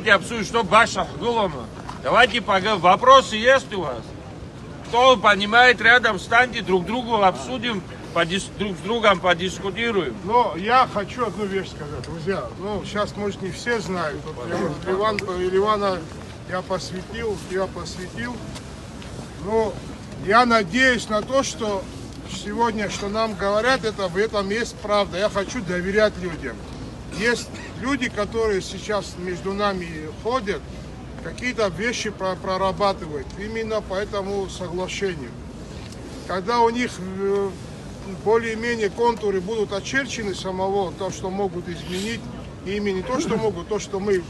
давайте обсудим, что Баша было. Давайте поговорим. Вопросы есть у вас? Кто понимает, рядом встаньте, друг другу обсудим, друг с другом подискутируем. Но я хочу одну вещь сказать, друзья. Ну, сейчас, может, не все знают. Вот Ливана я посвятил. Но я надеюсь на то, что сегодня, что нам говорят, в этом есть правда. Я хочу доверять людям. Есть люди, которые сейчас между нами ходят, какие-то вещи прорабатывают именно по этому соглашению. Когда у них более-менее контуры будут очерчены самого, то, что могут изменить, ими не то, что могут, то, что мы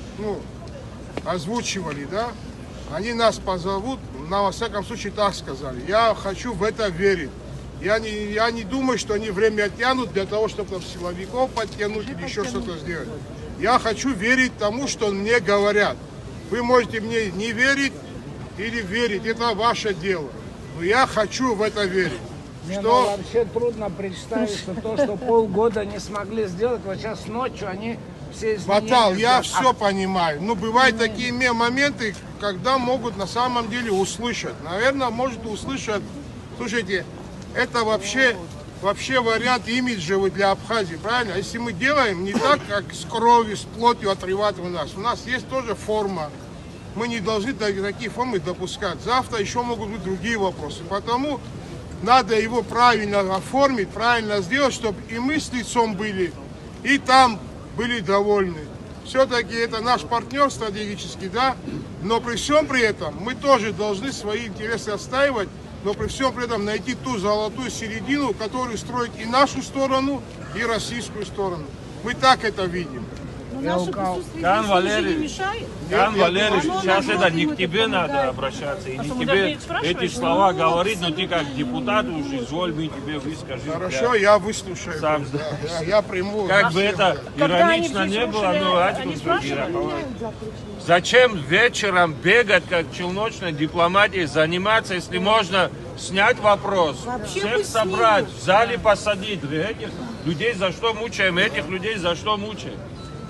озвучивали, да, они нас позовут, во всяком случае так сказали. Я хочу в это верить. Я не думаю, что они время оттянут для того, чтобы там силовиков подтянуть или еще что-то сделать. Я хочу верить тому, что мне говорят. Вы можете мне не верить или верить, это ваше дело. Но я хочу в это верить. Мне вообще трудно представить, что то, что полгода не смогли сделать, вот сейчас ночью они все изменения... Батал, я все понимаю. Но бывают такие моменты, когда могут на самом деле услышать. Наверное, может услышать, слушайте, это вообще вариант имиджевый для Абхазии, правильно? Если мы делаем не так, как с кровью, с плотью отрывать у нас есть тоже форма. Мы не должны такие формы допускать. Завтра еще могут быть другие вопросы. Потому надо его правильно оформить, правильно сделать, чтобы и мы с лицом были, и там были довольны. Все-таки это наш партнер стратегический, да? Но при всем при этом мы тоже должны свои интересы отстаивать, но при всем при этом найти ту золотую середину, которую строит и нашу сторону, и российскую сторону. Мы так это видим. Кан Валерий, сейчас это не к тебе надо обращаться, и не тебе эти слова говорить, но ты как депутат уж изволь, мы тебе выскажем. Хорошо, я выслушаю. Сам. Я приму. Как бы это иронично не было, но зачем вечером бегать, как челночной дипломатией заниматься, если можно снять вопрос, всех собрать, в зале посадить, этих людей за что мучаем, этих людей за что мучаем.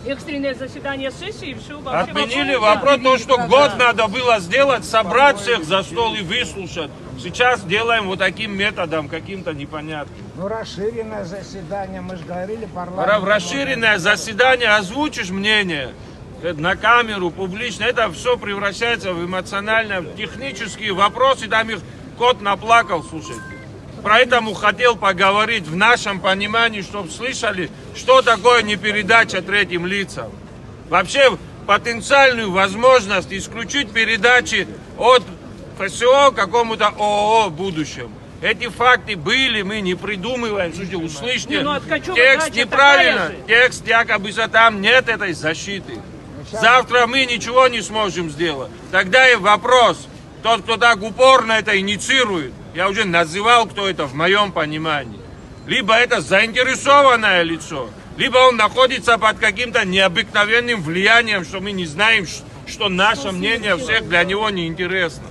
Экстренное заседание сессии, все отменили вопрос, то, что год надо было сделать, собрать всех за стол и выслушать. Сейчас делаем вот таким методом, каким-то непонятным. Ну, расширенное заседание, мы же говорили, парламент. Расширенное заседание, озвучишь мнение на камеру, публично, это все превращается в эмоционально, в технические вопросы, там их кот наплакал, слушайте. Поэтому хотел поговорить в нашем понимании, чтобы слышали, что такое непередача третьим лицам. Вообще потенциальную возможность исключить передачи от ФСО какому-то ООО в будущем. Эти факты были, мы не придумываем, слушайте, услышьте, текст неправильно, текст якобы там нет этой защиты. Завтра мы ничего не сможем сделать. Тогда и вопрос, тот, кто так упорно это инициирует, я уже называл, кто это в моем понимании. Либо это заинтересованное лицо, либо он находится под каким-то необыкновенным влиянием, что мы не знаем, что наше мнение всех для него не интересно.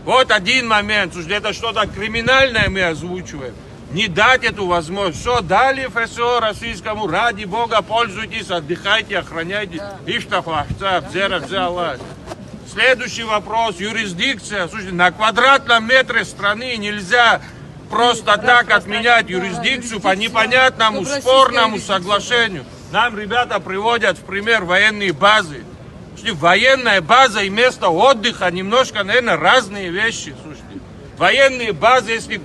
Вот один момент, слушайте, это что-то криминальное мы озвучиваем. Не дать эту возможность. Все, дали ФСО российскому, ради Бога, пользуйтесь, отдыхайте, охраняйте. Следующий вопрос, юрисдикция. Слушайте, на квадратном метре страны нельзя просто так отменять юрисдикцию по непонятному, спорному соглашению. Нам ребята приводят в пример военные базы. Слушайте, военная база и место отдыха немножко, наверное, разные вещи. Слушайте, военные базы, если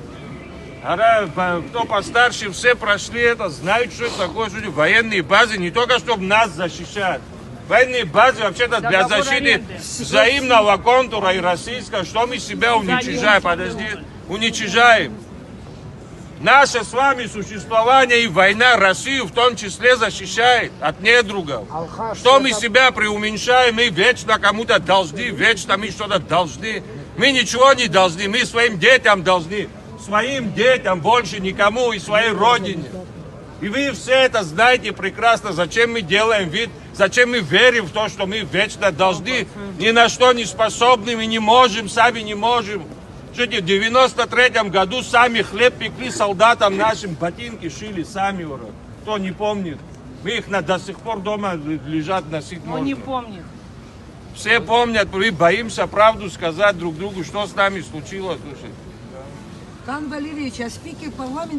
кто постарше, все прошли это, знают, что это такое. Слушайте, военные базы не только чтобы нас защищать. Военные базы вообще-то для защиты взаимного контура и российского. Что мы себя уничижаем? Подожди, уничижаем. Наше с вами существование и война Россию в том числе защищает от недругов. Что мы себя преуменьшаем, мы вечно кому-то должны, вечно мы что-то должны. Мы ничего не должны, мы своим детям должны. Своим детям, больше никому и своей родине. И вы все это знаете прекрасно, зачем мы делаем вид, зачем мы верим в то, что мы вечно должны, ни на что не способны, мы не можем, сами не можем. Слушайте, в 93-м году сами хлеб пекли солдатам нашим, ботинки шили сами, урод. Кто не помнит, мы их до сих пор дома лежат, носить можно. Он не помнит. Все помнят, мы боимся правду сказать друг другу, что с нами случилось. Слушай. Кан Валерьевич, а спикер парламента